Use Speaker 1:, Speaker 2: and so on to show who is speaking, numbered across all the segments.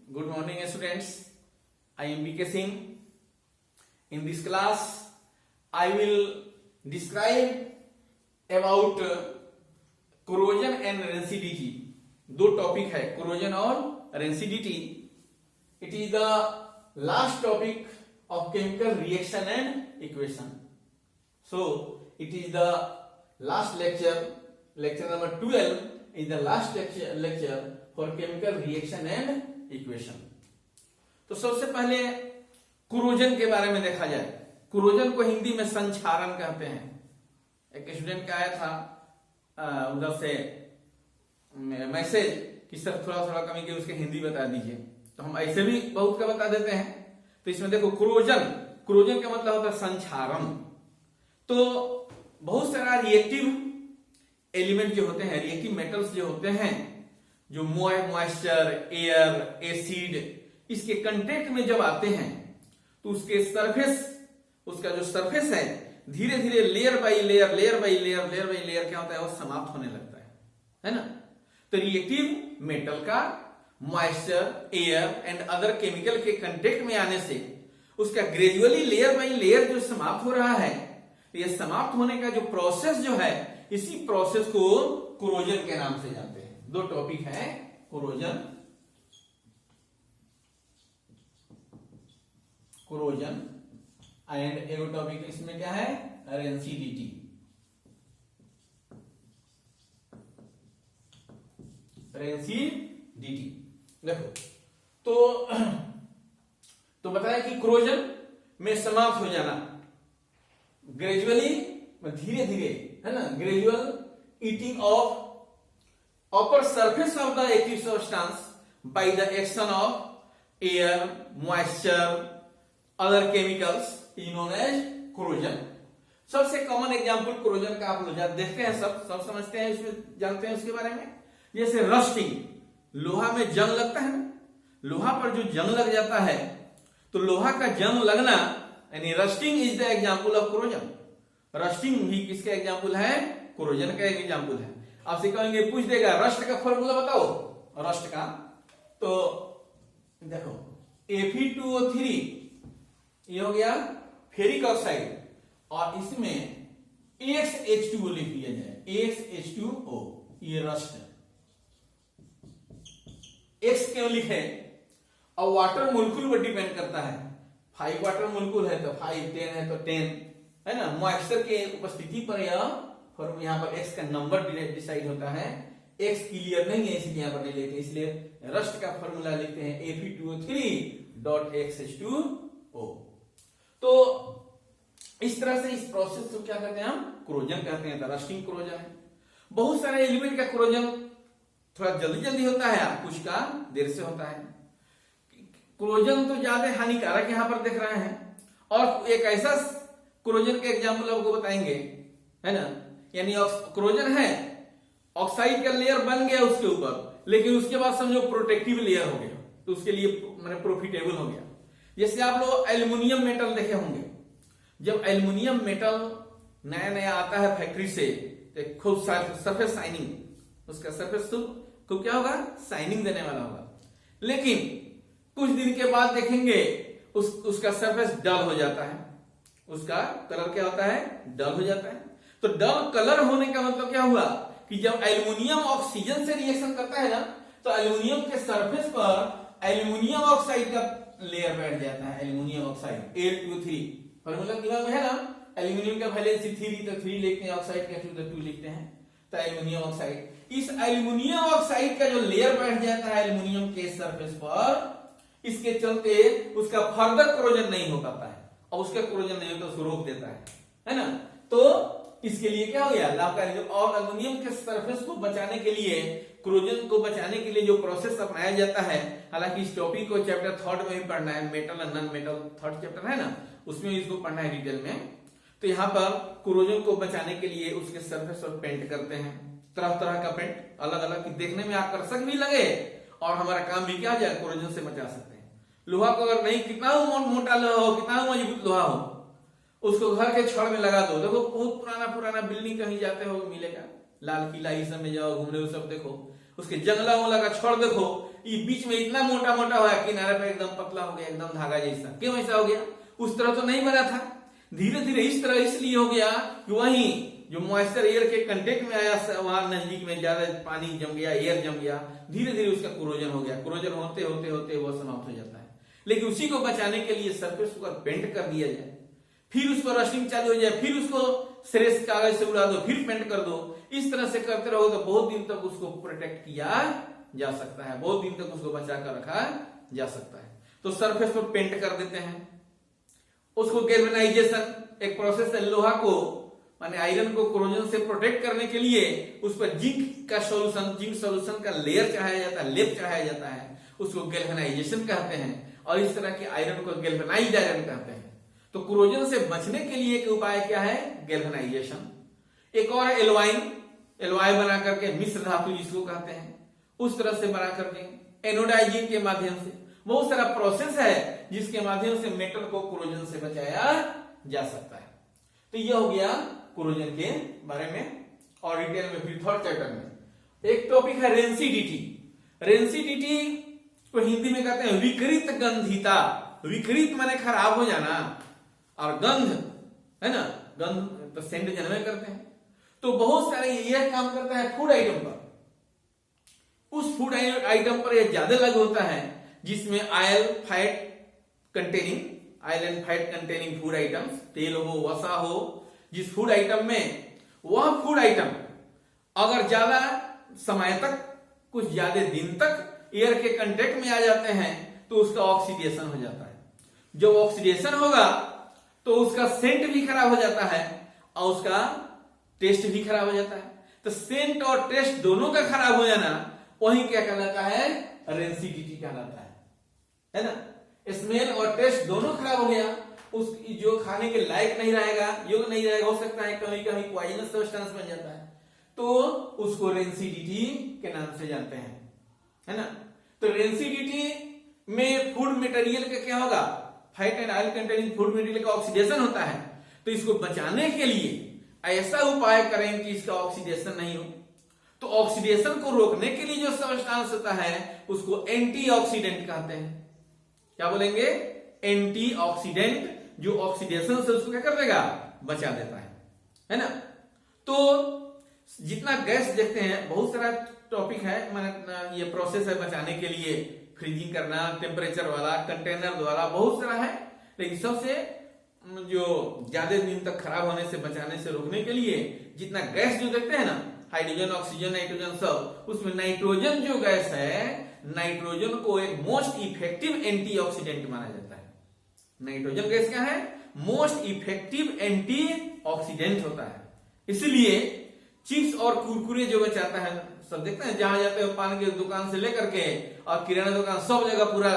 Speaker 1: Good morning, students. I am BK Singh. In this class, I will describe about corrosion and rancidity. दो topic है, corrosion और rancidity. It is the last topic of chemical reaction and equation. So it is the last lecture, lecture number 12 is the last lecture for chemical reaction and equation. तो सबसे पहले कुरोजन के बारे में देखा जाए. कुरोजन को हिंदी में संक्षारण कहते हैं. एक स्टूडेंट का आया था उधर से मैसेज कि सर थोड़ा थोड़ा कमी के उसके हिंदी बता दीजिए. तो हम ऐसे भी बहुत का बता देते हैं. तो इसमें देखो कुरोजन, कुरोजन का मतलब होता है संक्षारण. तो बहुत सारा रिएक्टिव एलिमेंट जो होते हैं, रिएक्टिव मेटल्स जो होते हैं, जो मॉइस्चर, एयर, एसिड, इसके कंटेक्ट में जब आते हैं तो उसके सरफेस, उसका जो सरफेस है धीरे धीरे layer by layer, layer by layer, layer by layer क्या होता है, वो समाप्त होने लगता है ना. तो रिएक्टिव मेटल का moisture, air and other chemical के कंटेक्ट में आने से उसका ग्रेजुअली लेयर बाई लेयर जो समाप्त हो रहा है, ये समाप्त होने का जो प्रोसेस जो है, इसी प्रोसेस को कोरोजन के नाम से जानते हैं. दो टॉपिक है, कोरोजन, कोरोजन एंड एक टॉपिक इसमें क्या है, रेंसिडिटी. रेंसिडिटी देखो तो बताया कि कोरोजन में समाप्त हो जाना, ग्रेजुअली, धीरे धीरे, है ना, gradual eating of upper surface of the active substance by the action of air, moisture, other chemicals is known as corrosion. सबसे कॉमन एग्जांपल कोरोजन का आप लोग देखते हैं, सब समझते हैं, इसमें जानते हैं उसके बारे में. जैसे रस्टिंग, लोहा में जंग लगता है ना, लोहा पर जो जंग लग जाता है, तो लोहा का जंग लगना यानी rusting is the example of corrosion. Rusting भी किसका एग्जांपल है, कोरोजन का एक एग्जांपल है. आपसे कहेंगे, पूछ देगा रस्ट का फॉर्मूला बताओ, रस्ट का. तो देखो Fe2O3 ये हो गया फेरिक ऑक्साइड, और इसमें XH2O लिख दिया जाए, XH2O, ये रस्ट. X क्यों लिखे, और वाटर मोलिक्यूल पर डिपेंड करता है. 5 वाटर मोलिक्यूल है तो 5, 10 है तो 10, है ना. मॉइस्चर के उपस्थिति पर यह और यहाँ पर x का नंबर डिसाइड होता है. x क्लियर नहीं है इसलिए यहाँ पर नहीं लेते, इसलिए रस्ट का फॉर्मूला लिखते हैं Fe2O3.XH2O. तो इस तरह से इस प्रोसेस को क्या कहते हैं, हम कोरोजन कहते हैं. रस्टिंग कोरोजन है. बहुत सारे एलिमेंट का कोरोजन थोड़ा जल्दी जल्दी होता है, कुछ का देर से होता है. कोरोजन तो ज्यादा हानिकारक यहाँ पर देख रहे हैं. और एक ऐसा कोरोजन का एग्जाम्पल आपको बताएंगे, है ना. यानी कोरोजन है, ऑक्साइड का लेयर बन गया उसके ऊपर, लेकिन उसके बाद समझो प्रोटेक्टिव लेयर हो गया, तो उसके लिए मैंने प्रॉफिटेबल हो गया. जैसे आप लोग एल्युमिनियम मेटल देखे होंगे. जब एल्युमिनियम मेटल नया नया आता है फैक्ट्री से, तो खूब सरफेस शाइनिंग, उसका सरफेस खूब क्या होगा, शाइनिंग देने वाला होगा. लेकिन कुछ दिन के बाद देखेंगे उसका सरफेस डल हो जाता है, उसका कलर क्या होता है, डल हो जाता है. तो डल कलर होने का मतलब क्या हुआ कि जब एल्युमिनियम ऑक्सीजन से रिएक्शन करता है ना, तो एल्युमिनियम के सरफेस पर एल्युमिनियम ऑक्साइड का लेयर बैठ जाता है. एल्युमिनियम ऑक्साइड Al2O3 फॉर्मूला दिमाग में है ना. एल्युमिनियम का वैलेंसी 3 तो 3 लिखते हैं, ऑक्साइड का 2 तो 2 लिखते हैं. तो एल्युमिनियम ऑक्साइड, इस एल्युमिनियम ऑक्साइड का जो लेयर बैठ जाता है एल्युमिनियम के सरफेस पर, इसके चलते उसका फर्दर कोरोजन नहीं हो पाता है. और उसका कोरोजन नहीं होता, उसको रोक देता है ना. तो इसके लिए क्या हो गया, लाभकारी. और एल्युमिनियम के सरफेस को बचाने के लिए, कोरोजन को बचाने के लिए जो प्रोसेस अपनाया जाता है, हालांकि इस टॉपिक को चैप्टर 3 में भी पढ़ना है, metal and non metal 3rd chapter है ना, उसमें इसको पढ़ना है डिटेल में. तो यहाँ पर कोरोजन को बचाने के लिए उसके सरफेस पर पेंट करते हैं, तरह तरह का पेंट, अलग अलग, की देखने में आकर्षक भी लगे और हमारा काम भी क्या जाए, कोरोजन से बचा सकते हैं. लोहा को अगर नहीं, कितना मोटा लोहा हो, कितना मजबूत लोहा हो, उसको घर के छड़ में लगा दो. देखो बहुत पुराना पुराना बिल्डिंग कहीं जाते हो मिलेगा, लाल किला ये सब में जाओ घूमने, वो सब देखो, उसके जंगला वंगला का छोड़ देखो, ये बीच में इतना मोटा मोटा हुआ, किनारे पे एकदम पतला हो गया, एकदम धागा जैसा। क्यों ऐसा हो गया? उस तरह तो नहीं बना था। धीरे धीरे इस तरह इसलिए हो गया कि वहीं जो मॉइस्चर एयर के कंटेक्ट में आया, वहां नजदीक में ज्यादा पानी जम गया, एयर जम गया, धीरे धीरे उसका कोरोजन हो गया। कोरोजन होते होते होते वो समाप्त हो जाता है। लेकिन उसी को बचाने के लिए सरफेस को पेंट कर दिया जाए, फिर उसको रस्टिंग चालू हो जाए, फिर उसको श्रेष्ठ कागज से उड़ा दो, फिर पेंट कर दो। इस तरह से करते रहो तो बहुत दिन तक उसको प्रोटेक्ट किया जा सकता है, बहुत दिन तक उसको बचा कर रखा जा सकता है। तो सरफेस पर पेंट कर देते हैं। उसको गैल्वेनाइजेशन एक प्रोसेस है, लोहा को माने आयरन को कोरोजन से प्रोटेक्ट करने के लिए उस पर जिंक का सॉल्यूशन, जिंक सॉल्यूशन का लेयर चढ़ाया जाता है, लेप चढ़ाया जाता है, उसको गैल्वेनाइजेशन कहते हैं। और इस तरह के आयरन को गैल्वेनाइज्ड आयरन कहते हैं। तो कोरोजन से बचने के लिए एक उपाय क्या है? गैल्वेनाइजेशन। एक और एलवाइन, एलवाई बना करके, मिश्र धातु जिसको कहते हैं, उस तरह से बना करके एनोडाइजिंग के माध्यम से, बहुत सारा प्रोसेस है जिसके माध्यम से मेटल को कोरोजन से बचाया जा सकता है। तो यह हो गया कोरोजन के बारे में। और डिटेल में फिर थर्ड चैप्टर में एक टॉपिक है रेंसिडिटी। रेंसिडिटी को हिंदी में कहते हैं विकृत गंधिता। विकृत माने खराब हो जाना, और गंध है ना, गंध तो सेंट जनरल करते हैं। तो बहुत सारे यह काम करता है फूड आइटम पर। उस फूड आइटम पर यह ज्यादा लागू होता है जिसमें oil fat containing, oil and fat containing food items, तेल हो, वसा हो, जिस फूड आइटम में, वह फूड आइटम अगर ज्यादा समय तक, कुछ ज्यादा दिन तक एयर के कांटेक्ट में आ जाते हैं तो उसका ऑक्सीडेशन हो जाता है। जब ऑक्सीडेशन होगा तो उसका सेंट भी खराब हो जाता है और उसका टेस्ट भी खराब हो जाता है। तो सेंट और टेस्ट दोनों का खराब हो जाना वही क्या कहलाता है? रेंसिडिटी कहलाता है ना। स्मेल और टेस्ट दोनों खराब हो गया, उस जो खाने के लायक नहीं रहेगा, योग्य नहीं रहेगा, हो सकता है कभी कभी पॉइजनस सब्सटेंस बन जाता है, तो उसको रेंसिडिटी के नाम से जानते हैं, है ना। तो रेंसिडिटी में फूड मटेरियल का क्या होगा? Fat and oil containing food material का ऑक्सीडेशन होता है। तो इसको बचाने के लिए ऐसा उपाय करें कि इसका ऑक्सीडेशन नहीं हो। तो ऑक्सीडेशन को रोकने के लिए जो सब्सटेंस होता है उसको एंटीऑक्सीडेंट कहते हैं। क्या बोलेंगे? एंटीऑक्सीडेंट, जो ऑक्सीडेशन से उसको क्या कर देगा? बचा देता है ना। तो जितना गैस देखते हैं, बहुत सारा टॉपिक है, मैंने ये प्रोसेस है बचाने के लिए, फ्रीजिंग करना, टेम्परेचर वाला, कंटेनर द्वारा, बहुत सारा है। लेकिन सबसे जो ज्यादा दिन तक खराब होने से बचाने से रोकने के लिए जितना गैस जो देखते हैं ना, हाइड्रोजन, ऑक्सीजन, नाइट्रोजन, सब, उसमें नाइट्रोजन जो गैस है, नाइट्रोजन को एक मोस्ट इफेक्टिव एंटीऑक्सीडेंट माना जाता है। नाइट्रोजन गैस क्या है? मोस्ट इफेक्टिव एंटीऑक्सीडेंट होता है। इसलिए चिप्स और कुरकुरे जो बचाता है, सब देखते हैं, जहां जाते हैं पान की दुकान से लेकर के और किराना दुकान, सब जगह पूरा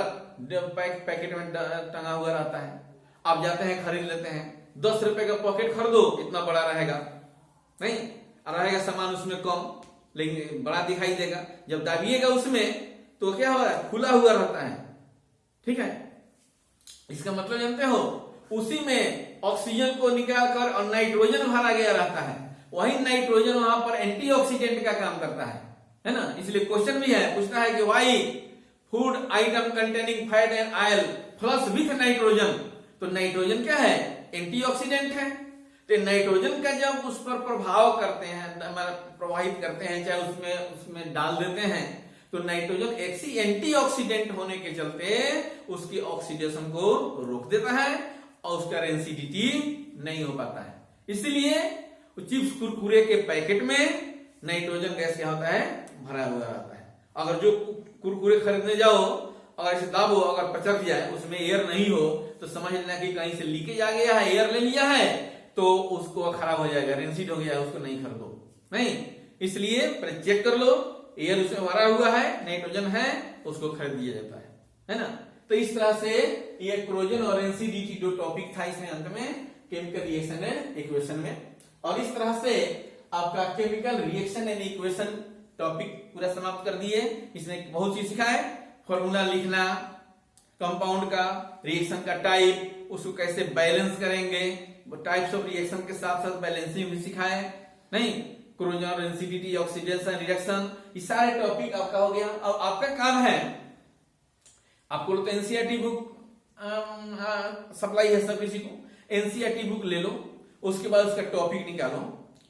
Speaker 1: पैकेट में टंगा हुआ रहता है। आप जाते हैं खरीद लेते हैं, 10 रुपए का पॉकेट खरीदो, इतना बड़ा रहेगा नहीं, रहेगा सामान उसमें कम, लेकिन बड़ा दिखाई देगा। जब दाबिएगा उसमें तो क्या हो रहा है? खुला हुआ रहता है। ठीक है, इसका मतलब जानते हो, उसी में ऑक्सीजन को निकाल कर और नाइट्रोजन भरा गया रहता है। वही नाइट्रोजन वहां पर एंटीऑक्सीडेंट का काम करता है ना। इसलिए क्वेश्चन भी है, पूछता है कि why food item containing fat and oil flush with nitrogen. तो नाइट्रोजन क्या है? एंटीऑक्सीडेंट है। तो नाइट्रोजन का जब उस पर प्रभाव करते हैं, प्रवाहित करते हैं, चाहे उसमें डाल देते हैं, तो नाइट्रोजन एंटीऑक्सीडेंट होने के चलते उसकी ऑक्सीडेशन को रोक देता है और उसका रेंसिडिटी नहीं हो पाता है। इसलिए चिप्स कुरकुरे के पैकेट में नाइट्रोजन गैस क्या होता है? भरा हुआ रहता है। अगर जो कुरकुरे खरीदने जाओ, अगर इसे दाबो, अगर पचक जाए, उसमें एयर नहीं हो, तो समझ लेना कि कहीं से लीकेज आ गया है, एयर ले लिया है, तो उसको खराब हो जाएगा, रेंसिड हो गया है, उसको नहीं खरीदो। नहीं, इसलिए चेक कर लो, एयर उसमें भरा हुआ है, नाइट्रोजन है, उसको खरीद दिया जाता है ना। तो इस तरह से ये कोरोजन और रेंसिडिटी जो टॉपिक था, इसमें अंत में केमिकल रिएक्शन एंड इक्वेशन में, और इस तरह से आपका chemical reaction and equation topic पूरा समाप्त कर दिए। इसमें बहुत चीज सिखाए, फॉर्मूला लिखना, कंपाउंड का, रिएक्शन का टाइप, उसको कैसे बैलेंस करेंगे, टाइप्स ऑफ रिएक्शन के साथ साथ बैलेंसिंग भी सिखाए। नहीं, कोरोजन, रेंसिडिटी, ऑक्सीडेशन, रिडक्शन, ये सारे टॉपिक आपका हो गया। अब आपका काम है, आपको तो एनसीईआरटी बुक सप्लाई है सब किसी को, एनसीईआरटी बुक ले लो, उसके बाद उसका टॉपिक निकालो,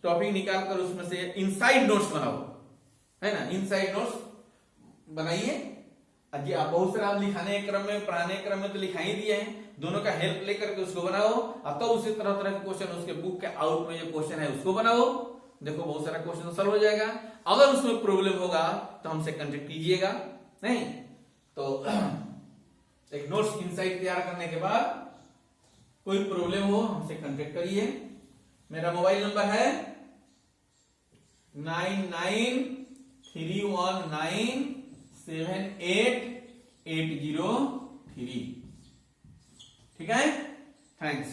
Speaker 1: टॉपिक निकाल कर उसमें से इनसाइड नोट्स बनाओ, है ना, इनसाइड नोट्स बनाइए। जी आप बहुत सारा लिखाने के क्रम में, पढ़ाने के क्रम में तो लिखा ही दिए हैं, दोनों का हेल्प लेकर के उसको बनाओ, और तो उसी तरह तरह के क्वेश्चन उसके बुक के आउट में जो क्वेश्चन है उसको बनाओ। देखो बहुत सारा क्वेश्चन सॉल्व हो जाएगा। अगर उसमें प्रॉब्लम होगा तो हमसे कांटेक्ट कीजिएगा, नहीं तो एक नोट्स इनसाइड तैयार करने के बाद कोई प्रॉब्लम हो हमसे कांटेक्ट करिए। मेरा मोबाइल नंबर है 9931978803। ठीक है, थैंक्स।